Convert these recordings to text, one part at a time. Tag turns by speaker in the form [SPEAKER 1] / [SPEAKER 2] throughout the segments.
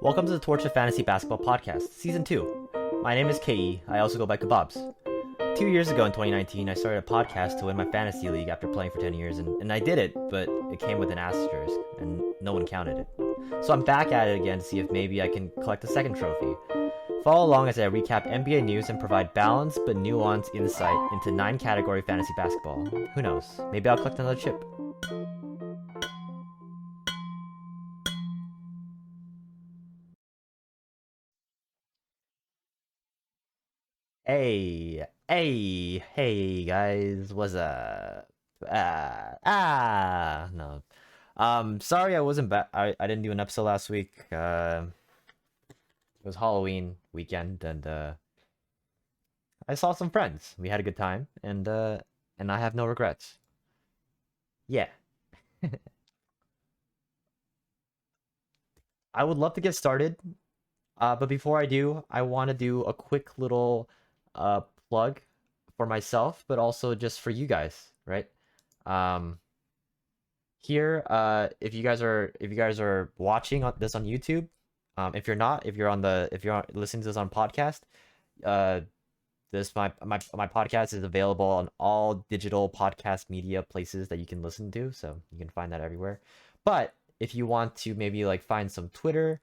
[SPEAKER 1] Welcome to the Torch of Fantasy Basketball Podcast, Season 2. My name is KE, I also go by Kebabs. 2 years ago in 2019, I started a podcast to win my fantasy league after playing for 10 years, and I did it, but it came with an asterisk, and no one counted it. So I'm back at it again to see if maybe I can collect a second trophy. Follow along as I recap NBA news and provide balanced but nuanced insight into 9-category fantasy basketball. Who knows, maybe I'll collect another chip. Hey guys, what's up? No. Sorry I wasn't back. I didn't do an episode last week. It was Halloween weekend, and I saw some friends. We had a good time, and I have no regrets. Yeah. I would love to get started, but before I do, I want to do a quick little plug for myself, but also just for you guys, right? Um, Here, if you guys are watching this on YouTube, if you're not, if you're listening to this on podcast, uh, this my podcast is available on all digital podcast media places that you can listen to, so you can find that everywhere. But if you want to maybe like find some Twitter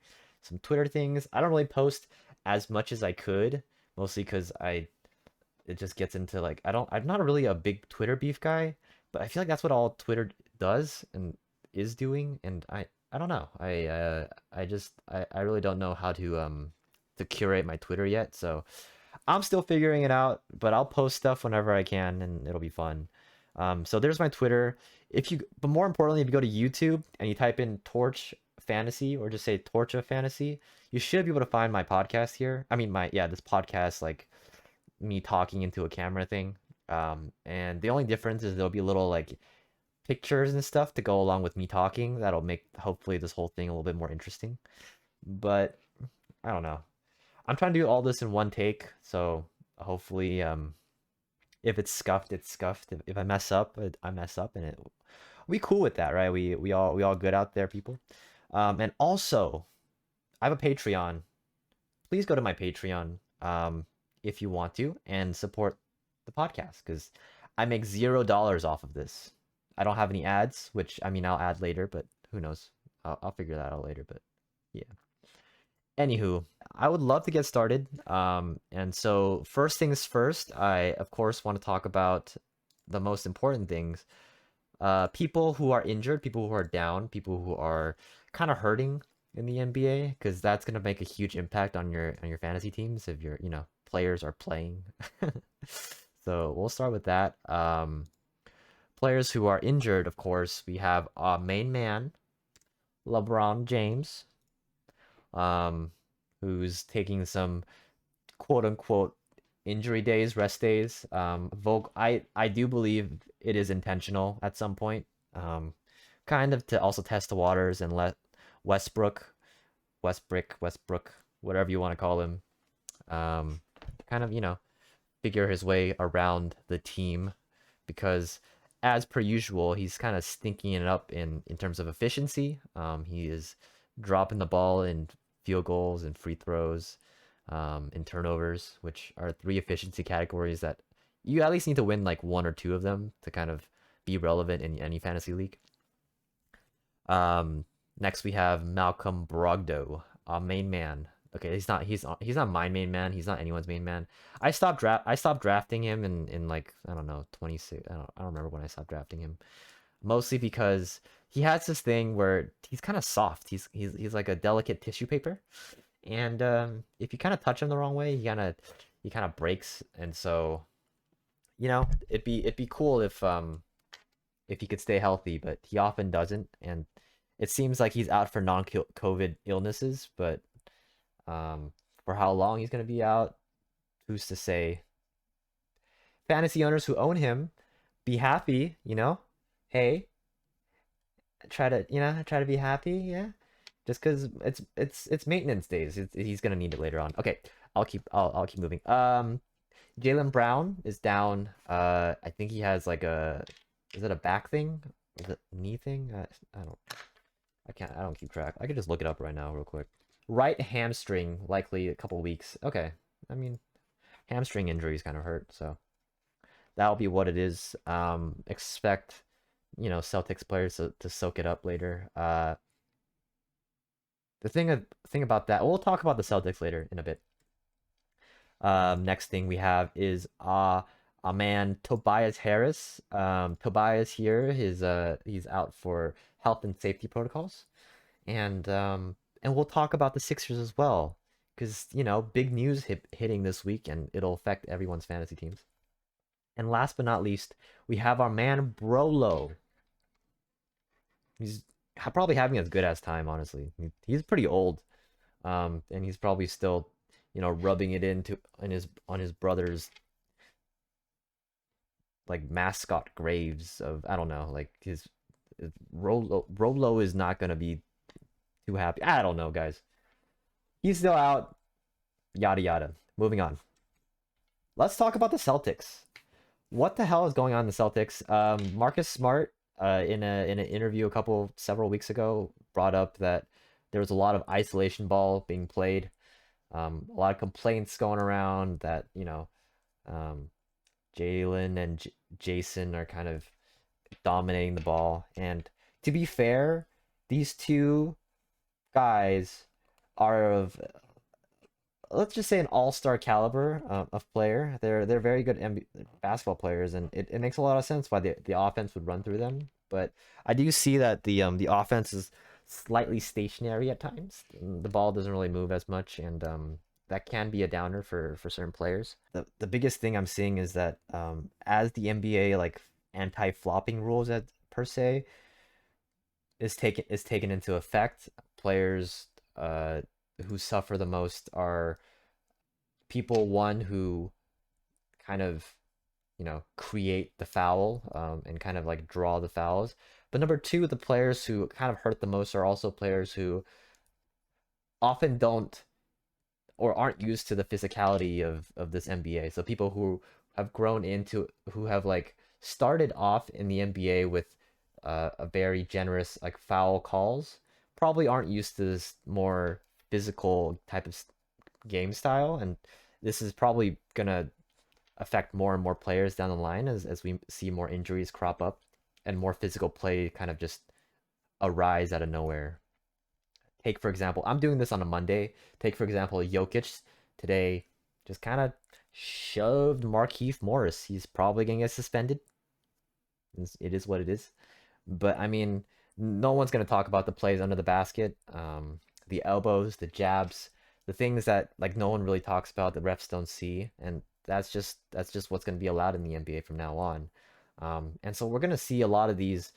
[SPEAKER 1] things, I don't really post as much as I could, mostly because it just gets into like I'm not really a big Twitter beef guy, but I feel like that's what all Twitter does and is doing, and I don't know. I really don't know how to curate my Twitter yet, so I'm still figuring it out, but I'll post stuff whenever I can and it'll be fun. So there's my Twitter. But more importantly, if you go to YouTube and you type in Torch Fantasy or just say Torch of Fantasy, you should be able to find my podcast here. I mean, this podcast, like me talking into a camera thing. And the only difference is there'll be little like pictures and stuff to go along with me talking. That'll make hopefully this whole thing a little bit more interesting. But I don't know. I'm trying to do all this in one take, so hopefully, if it's scuffed, it's scuffed. If I mess up, I mess up, and we cool with that, right? We all good out there, people. And also, I have a Patreon. Please go to my Patreon, if you want to, and support the podcast, because I make $0 off of this. I don't have any ads, which I mean I'll add later, but who knows? I'll figure that out later. But yeah. Anywho, I would love to get started. And so first things first, I of course want to talk about the most important things. People who are injured, people who are down, people who are kind of hurting in the NBA, because that's gonna make a huge impact on your fantasy teams if your players are playing. So we'll start with that. Players who are injured, of course, we have main man, LeBron James, who's taking some quote unquote injury days, rest days. I do believe it is intentional at some point, kind of to also test the waters and let Westbrook, whatever you want to call him, kind of figure his way around the team, because as per usual, he's kind of stinking it up in terms of efficiency. He is dropping the ball in field goals and free throws, and turnovers, which are 3 efficiency categories that you at least need to win like 1 or 2 of them to kind of be relevant in any fantasy league. Next we have Malcolm Brogdon, main man. Okay, he's not my main man. He's not anyone's main man. I stopped drafting him in like, I don't know, 26. I don't remember when I stopped drafting him. Mostly because he has this thing where he's kind of soft. He's like a delicate tissue paper, and if you kind of touch him the wrong way, he kind of breaks. And so, it'd be cool if he could stay healthy, but he often doesn't, and it seems like he's out for non-COVID illnesses, but for how long he's gonna be out, who's to say? Fantasy owners who own him, be happy, Hey, try to be happy, yeah. Just because it's maintenance days. He's gonna need it later on. Okay, I'll keep moving. Jaylen Brown is down. I think he has like is it a back thing? Is it knee thing? I don't keep track. I could just look it up right now real quick. Right hamstring, likely a couple weeks. Okay. I mean, hamstring injuries kind of hurt, so that'll be what it is. Expect, Celtics players to soak it up later. The thing about that, we'll talk about the Celtics later in a bit. Next thing we have is a man Tobias Harris. Tobias here, he's out for health and safety protocols, and we'll talk about the Sixers as well, because big news hitting this week, and it'll affect everyone's fantasy teams. And last but not least, we have our man Brolo. He's probably having as good as time, honestly. He's pretty old, and he's probably still, rubbing it into on his brother's like mascot graves of I don't know, like his Rolo is not gonna be too happy. I don't know, guys. He's still out. Yada yada. Moving on. Let's talk about the Celtics. What the hell is going on in the Celtics? Marcus Smart, in an interview several weeks ago, brought up that there was a lot of isolation ball being played. A lot of complaints going around that um, Jalen and Jason are kind of dominating the ball. And to be fair, these two guys are of, let's just say, an all-star caliber of player. They're very good basketball players, and it makes a lot of sense why the offense would run through them. But I do see that the offense is slightly stationary at times. The ball doesn't really move as much, and that can be a downer for certain players. The biggest thing I'm seeing is that as the NBA like anti-flopping rules per se is taken into effect, players who suffer the most are people one who kind of create the foul and kind of like draw the fouls. But number two, the players who kind of hurt the most are also players who often don't or aren't used to the physicality of this NBA. So people who have grown into who have like started off in the NBA with a very generous like foul calls probably aren't used to this more physical type of game style, and this is probably gonna affect more and more players down the line as we see more injuries crop up and more physical play kind of just arise out of nowhere. Take, for example, I'm doing this on a Monday. Take, for example, Jokic today just kind of shoved Markieff Morris. He's probably going to get suspended. It is what it is. But I mean, no one's going to talk about the plays under the basket, the elbows, the jabs, the things that like no one really talks about, the refs don't see, and that's just what's going to be allowed in the NBA from now on. And so we're going to see a lot of these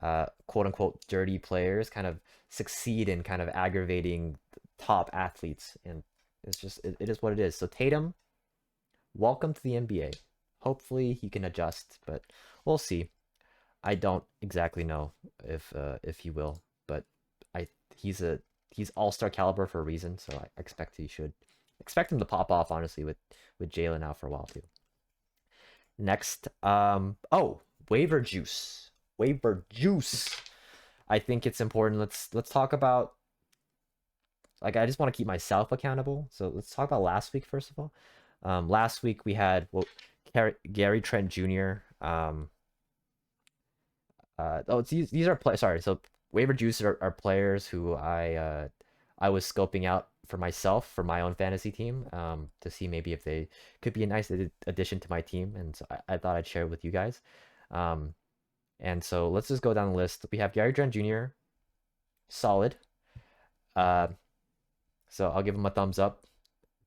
[SPEAKER 1] quote unquote dirty players kind of succeed in kind of aggravating top athletes, and it is what it is. So Tatum, welcome to the NBA. Hopefully he can adjust, but we'll see. I don't exactly know if he will, but I he's all-star caliber for a reason, so I expect he should expect him to pop off honestly with Jalen out for a while too. Next, waiver juice. Waiver juice. I think it's important. Let's talk about, like, I just want to keep myself accountable. So let's talk about last week first of all. Last week we had Gary Trent Jr. These are play. Sorry, so waiver juice are players who I was scoping out for myself for my own fantasy team to see maybe if they could be a nice addition to my team, and so I thought I'd share it with you guys. And so let's just go down the list. We have Gary Trent Jr. Solid. Uh, so I'll give him a thumbs up.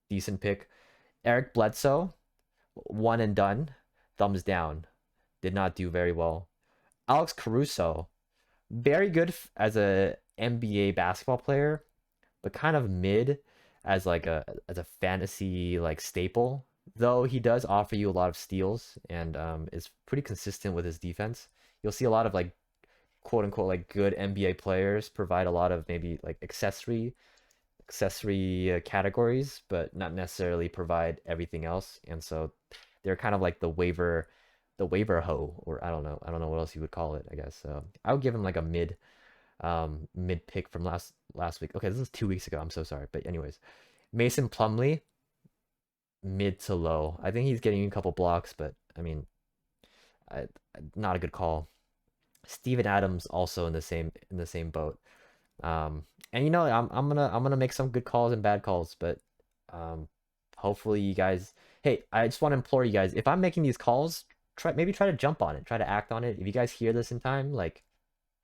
[SPEAKER 1] Decent pick. Eric Bledsoe, one and done. Thumbs down. Did not do very well. Alex Caruso, very good as a NBA basketball player, but kind of mid as a fantasy like staple. Though he does offer you a lot of steals and is pretty consistent with his defense. You'll see a lot of like quote unquote like good NBA players provide a lot of maybe like accessory categories, but not necessarily provide everything else. And so they're kind of like the waiver hoe, or I don't know what else you would call it. I guess I would give him like a mid. mid pick from last week. Okay, this is 2 weeks ago. I'm so sorry, but anyways, Mason Plumlee, mid to low. I think he's getting a couple blocks, but I mean, I, not a good call. Steven Adams also in the same boat. And I'm gonna make some good calls and bad calls, but um, hopefully you guys. Hey, I just want to implore you guys, if I'm making these calls, try to jump on it, try to act on it. If you guys hear this in time, like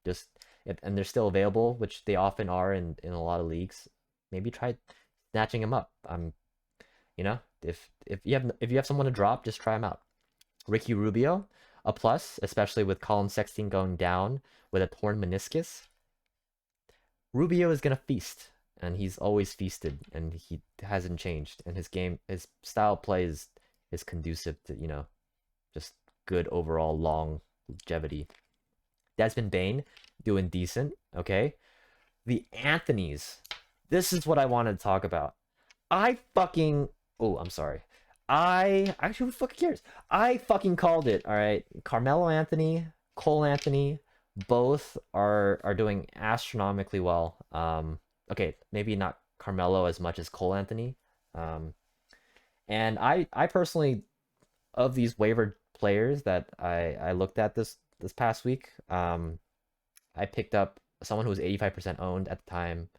[SPEAKER 1] just and they're still available, which they often are in a lot of leagues, maybe try snatching them up. If you have someone to drop, just try them out. Ricky Rubio, a plus, especially with Colin Sexton going down with a torn meniscus. Rubio is gonna feast, and he's always feasted, and he hasn't changed. And his style of play is conducive to just good overall longevity. Desmond Bain doing decent. Okay, the Anthonys. This is what I wanted to talk about. I fucking I'm sorry. I actually, who fucking cares? I fucking called it. All right, Carmelo Anthony, Cole Anthony, both are doing astronomically well. Okay, maybe not Carmelo as much as Cole Anthony. Um, and I personally, of these waiver players that I looked at this past week, I picked up someone who was 85% owned at the time,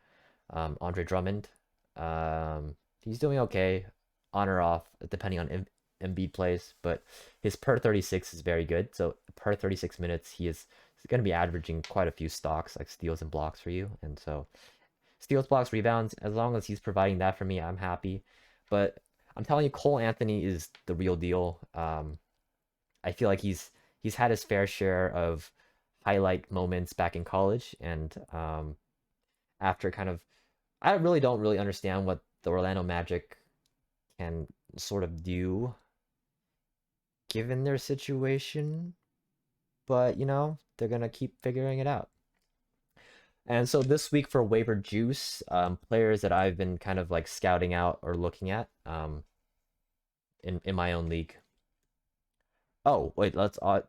[SPEAKER 1] Andre Drummond. He's doing okay, on or off, depending on Embiid plays, but his per 36 is very good. So per 36 minutes, he's going to be averaging quite a few stocks, like steals and blocks for you. And so steals, blocks, rebounds, as long as he's providing that for me, I'm happy. But I'm telling you, Cole Anthony is the real deal. I feel like he's had his fair share of highlight moments back in college, and after kind of, I really don't really understand what the Orlando Magic can sort of do given their situation, but they're gonna keep figuring it out. And so this week for waiver juice, players that I've been kind of like scouting out or looking at, in my own league. Oh wait, let's. Oh,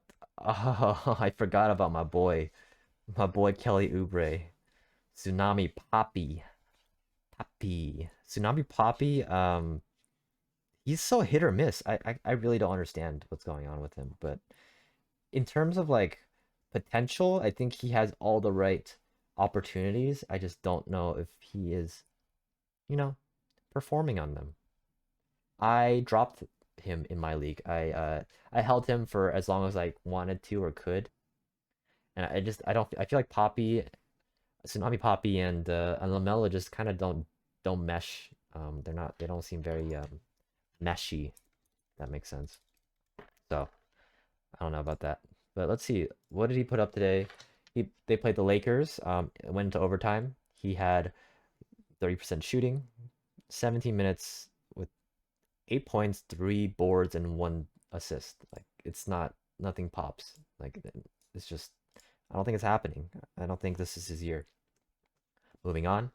[SPEAKER 1] I forgot about my boy Kelly Oubre, Tsunami Poppy, Tsunami Poppy. He's so hit or miss. I really don't understand what's going on with him. But in terms of like potential, I think he has all the right opportunities. I just don't know if he is, you know, performing on them. I dropped him in my league. I held him for as long as I wanted to or could. And I don't I feel like Poppy, Tsunami Poppy and Lamella just kind of don't mesh. They don't seem very meshy. That makes sense. So I don't know about that. But let's see. What did he put up today? They played the Lakers. It went into overtime. He had 30% shooting, 17 minutes with 8 points, 3 boards, and 1 assist. Like it's not nothing pops. Like it's just I don't think it's happening. I don't think this is his year. Moving on.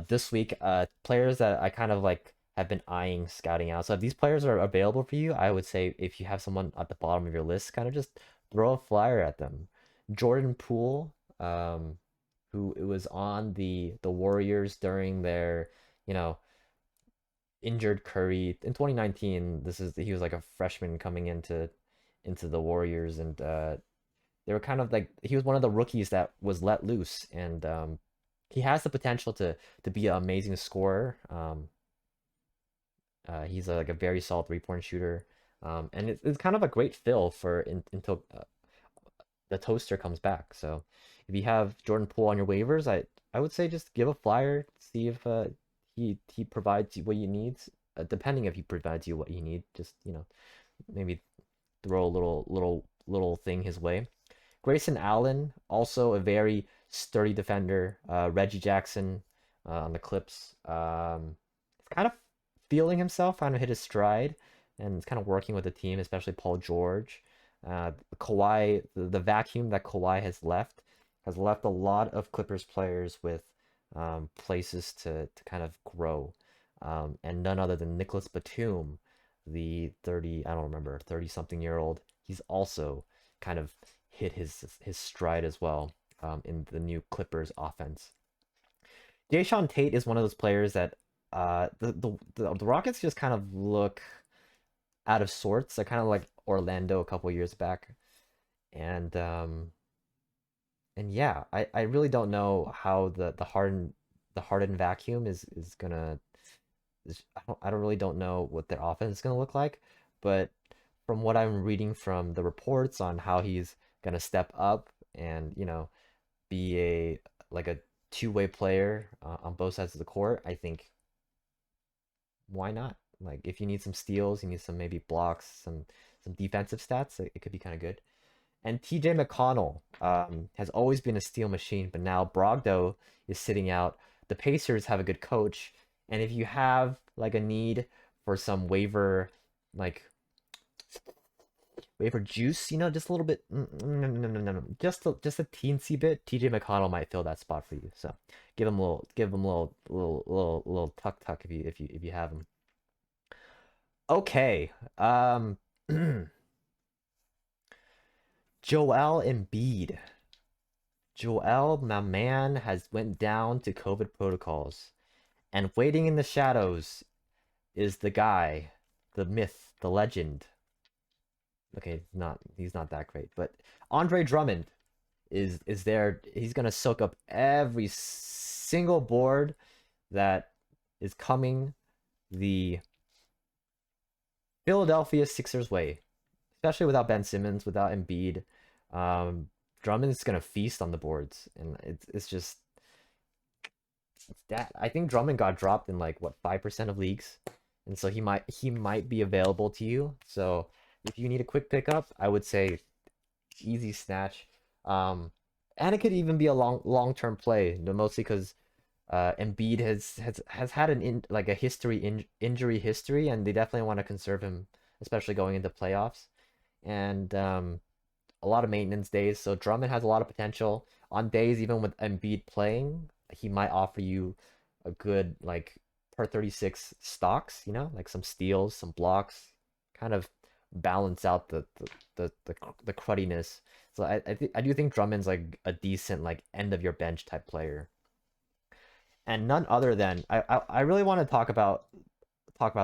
[SPEAKER 1] This week, players that I kind of like have been eyeing scouting out. So if these players are available for you, I would say if you have someone at the bottom of your list, kind of just throw a flyer at them. Jordan Poole, who it was on the Warriors during their, you know, injured Curry in 2019. He was like a freshman coming into the Warriors, and they were kind of like he was one of the rookies that was let loose, and he has the potential to be an amazing scorer. He's like a very solid 3-point shooter, and it's kind of a great fill for until the toaster comes back. So if you have Jordan Poole on your waivers, I would say just give a flyer, see if he provides you what you need. Depending if he provides you what you need, just maybe throw a little thing his way. Grayson Allen, also a very sturdy defender. Reggie Jackson on the Clips. He's kind of feeling himself, kind of hit his stride, and it's kind of working with the team, especially Paul George. Kawhi, the vacuum that Kawhi has left a lot of Clippers players with places to kind of grow. And none other than Nicholas Batum, the 30 something year old. He's also kind of hit his stride as well. in the new Clippers offense. Jayshawn Tate is one of those players that the Rockets just kind of look out of sorts. They're kind of like Orlando a couple years back, and yeah, I really don't know how the Harden vacuum is gonna. I don't really don't know what their offense is gonna look like, but from what I'm reading from the reports on how he's gonna step up and be a two-way player on both sides of the court, I think why not? Like if you need some steals, you need some maybe blocks, some defensive stats, it could be kind of good. And TJ McConnell has always been a steal machine, but now Brogdon is sitting out. The Pacers have a good coach, and if you have like a need for some like waiver juice, just a little bit, no, just a teensy bit, TJ McConnell might fill that spot for you. So give him a little tuck if you have him. Okay, Joel Embiid. Joel, my man, has went down to COVID protocols, and waiting in the shadows is the guy, the myth, the legend. Okay, he's not that great, but Andre Drummond is there. He's gonna soak up every single board that is coming the Philadelphia Sixers way, especially without Ben Simmons, without Embiid. Um, Drummond's gonna feast on the boards, and it's just it's that. I think Drummond got dropped in like what 5% of leagues, and so he might be available to you. So if you need a quick pickup, I would say easy snatch. Um, and it could even be a long term play, mostly because Embiid has had like a injury history, and they definitely want to conserve him, especially going into playoffs. And a lot of maintenance days. So Drummond has a lot of potential. On days even with Embiid playing, he might offer you a good like per 36 stocks, like some steals, some blocks, kind of balance out the crudiness. So I do think Drummond's like a decent like end of your bench type player. And none other than I really want to talk about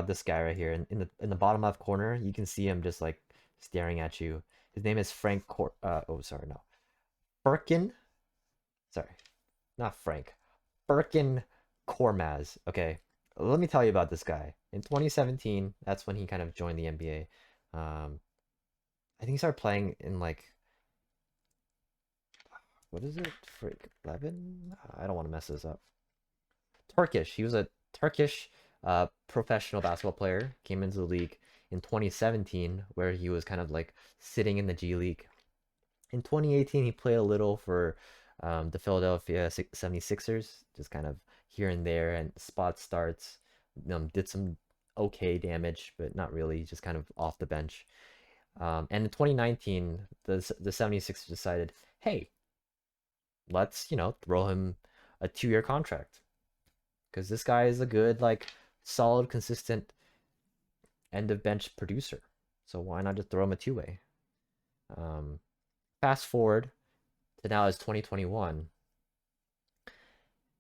[SPEAKER 1] this guy right here in the bottom left corner. You can see him just like staring at you. His name is oh, sorry, no. Birkin. Sorry, not Frank. Birkin Kormaz. Okay, let me tell you about this guy. In 2017, that's when he kind of joined the NBA. I think he started playing in like what is it? Frick, 11? I don't want to mess this up. Turkish. He was a Turkish professional basketball player. Came into the league in 2017, where he was kind of like sitting in the G League. In 2018, he played a little for the Philadelphia 76ers, just kind of here and there, and spot starts. Did some okay damage, but not really, just kind of off the bench. And in 2019, the 76ers decided, hey, let's throw him a 2-year contract because this guy is a good like solid, consistent end of bench producer. So why not just throw him a two-way? Fast forward to now is 2021,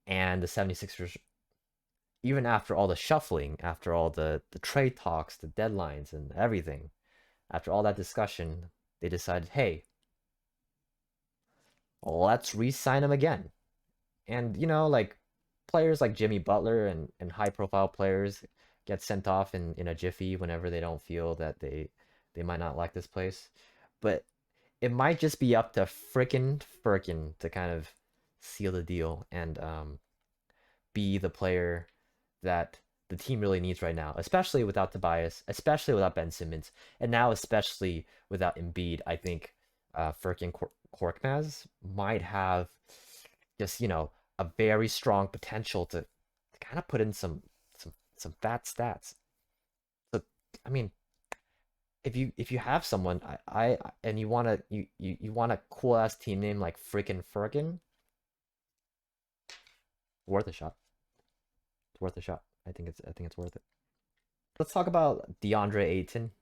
[SPEAKER 1] and the 76ers, even after all the shuffling, after all the trade talks, the deadlines, and everything, after all that discussion, they decided, hey, let's re-sign him again. And like players like Jimmy Butler and high profile players get sent off in a jiffy whenever they don't feel that they might not like this place. But it might just be up to frickin' Firkin to kind of seal the deal and be the player that the team really needs right now, especially without Tobias, especially without Ben Simmons, and now especially without Embiid. I think Firkin Korkmaz might have just a very strong potential to kind of put in some fat stats. So I mean, if you have someone I and you want a cool ass team name like freaking Ferkin, worth a shot. It's worth a shot. I think it's worth it. Let's talk about DeAndre Ayton.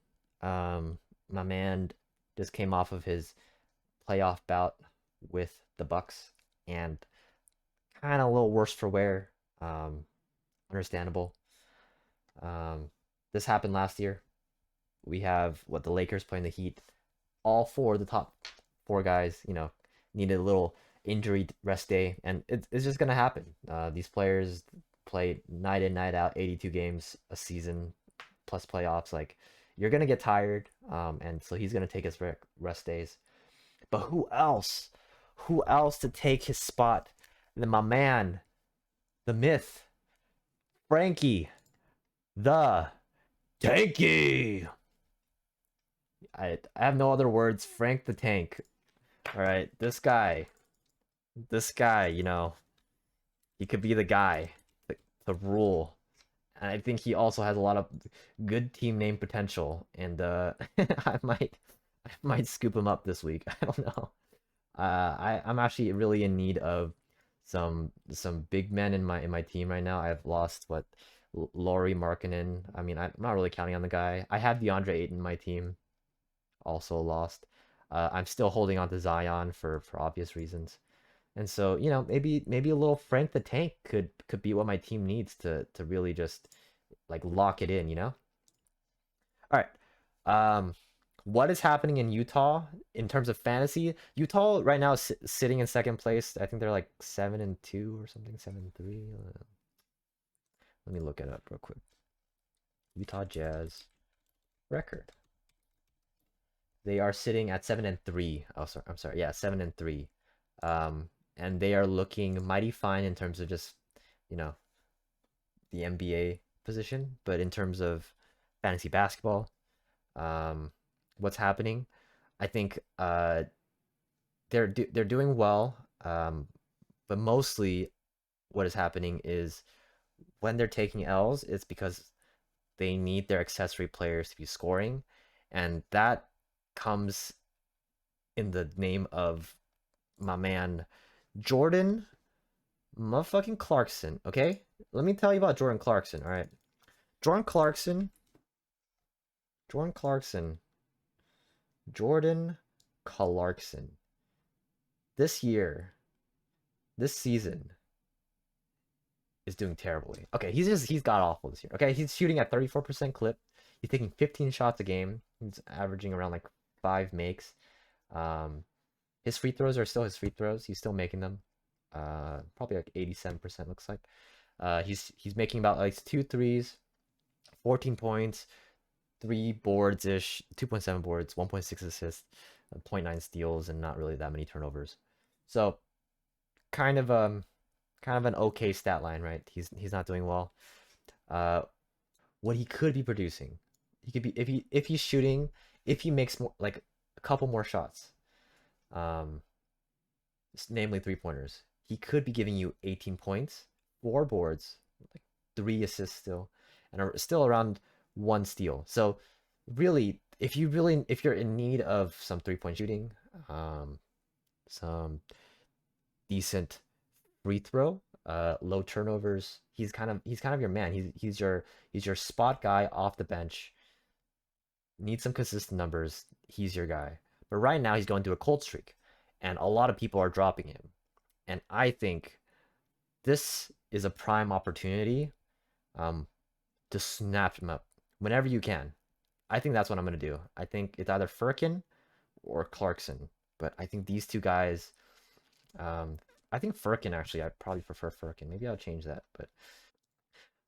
[SPEAKER 1] My man just came off of his playoff bout with the Bucks, and kind of a little worse for wear. Understandable. Um, this happened last year. We have what the Lakers playing the Heat. All four of the top four guys, needed a little injury rest day, and it's just gonna happen. These players play night in, night out, 82 games a season plus playoffs. Like you're gonna get tired, and so he's gonna take his rest days. But who else? Who else to take his spot than my man, the myth, Frankie, the Tanky? I have no other words. Frank the Tank. All right, this guy, he could be the guy, the rule. And I think he also has a lot of good team name potential, and I might scoop him up this week. I don't know. I'm actually really in need of some big men in my team right now. I've lost what Laurie Markkinen. I mean, I'm not really counting on the guy. I have DeAndre Ayton in my team, also lost. I'm still holding on to Zion for obvious reasons. And so, maybe a little Frank the Tank could be what my team needs to really just like lock it in. All right. What is happening in Utah in terms of fantasy? Utah right now is sitting in second place. I think they're like 7-2 or something, 7-3. Let me look it up real quick. Utah Jazz record. They are sitting at 7-3. Oh, sorry. I'm sorry. Yeah, 7-3. And they are looking mighty fine in terms of just, you know, the NBA position, but in terms of fantasy basketball, what's happening? I think they're doing well, but mostly what is happening is when they're taking L's, it's because they need their accessory players to be scoring, and that comes in the name of my man Jordan motherfucking Clarkson. Okay, let me tell you about Jordan Clarkson. All right, Jordan Clarkson, Jordan Clarkson, Jordan Clarkson. This year, this season is doing terribly. Okay, he's got awful this year. Okay, he's shooting at 34% clip. He's taking 15 shots a game. He's averaging around like 5 makes. Um, his free throws are still his free throws. He's still making them. Probably like 87% looks like. He's making about like 2 threes, 14 points, 3 boards ish, 2.7 boards, 1.6 assists, 0.9 steals, and not really that many turnovers. So kind of an okay stat line, right? He's not doing well. Uh, what he could be producing, he could be if he's shooting, if he makes more like a couple more shots, um, namely 3 pointers, he could be giving you 18 points, 4 boards, like 3 assists still, and still around 1 steal. So really, if you're in need of some 3-point shooting, some decent free throw, low turnovers, he's kind of your man. He's your spot guy off the bench. Need some consistent numbers. He's your guy. But right now he's going through a cold streak, and a lot of people are dropping him. And I think this is a prime opportunity um, to snap him up whenever you can. I think that's what I'm gonna do. I think it's either Furkin or Clarkson, but I think these two guys. Um, I think Furkin actually. I probably prefer Furkin. Maybe I'll change that, but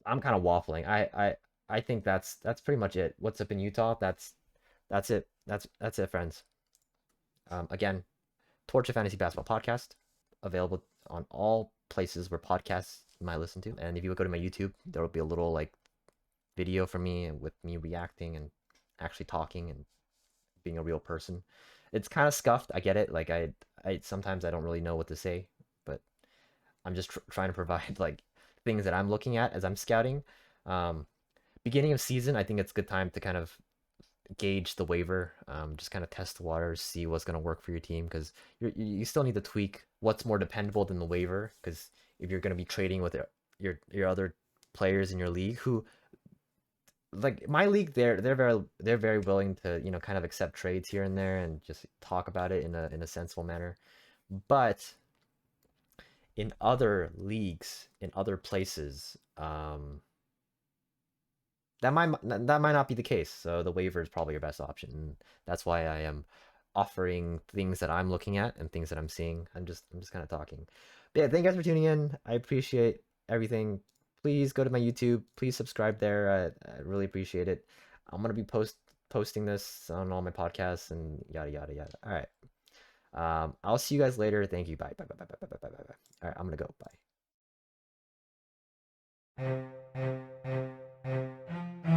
[SPEAKER 1] I'm kind of waffling. I think that's pretty much it. What's up in Utah? That's it. That's it, friends. Again, Torch of Fantasy Basketball podcast available on all places where podcasts you might listen to. And if you go to my YouTube, there will be a little like video from me and with me reacting and actually talking and being a real person. It's kind of scuffed. I get it. Like I sometimes I don't really know what to say, but I'm just trying to provide like things that I'm looking at as I'm scouting. Um, Beginning of season, I think it's a good time to kind of gauge the waiver, just kind of test the waters, see what's going to work for your team because you still need to tweak what's more dependable than the waiver because if you're going to be trading with your other players in your league who like my league they're very willing to kind of accept trades here and there and just talk about it in a sensible manner, But in other leagues, in other places, that might not be the case. So the waiver is probably your best option. That's why I am offering things that I'm looking at and things that I'm seeing. I'm just kind of talking. But yeah, thank you guys for tuning in. I appreciate everything. Please go to my YouTube. Please subscribe there. I really appreciate it. I'm gonna be posting this on all my podcasts and yada yada yada. All right. I'll see you guys later. Thank you. Bye. Bye. Bye. Bye. Bye. Bye. Bye. Bye. All right. I'm gonna go. Bye.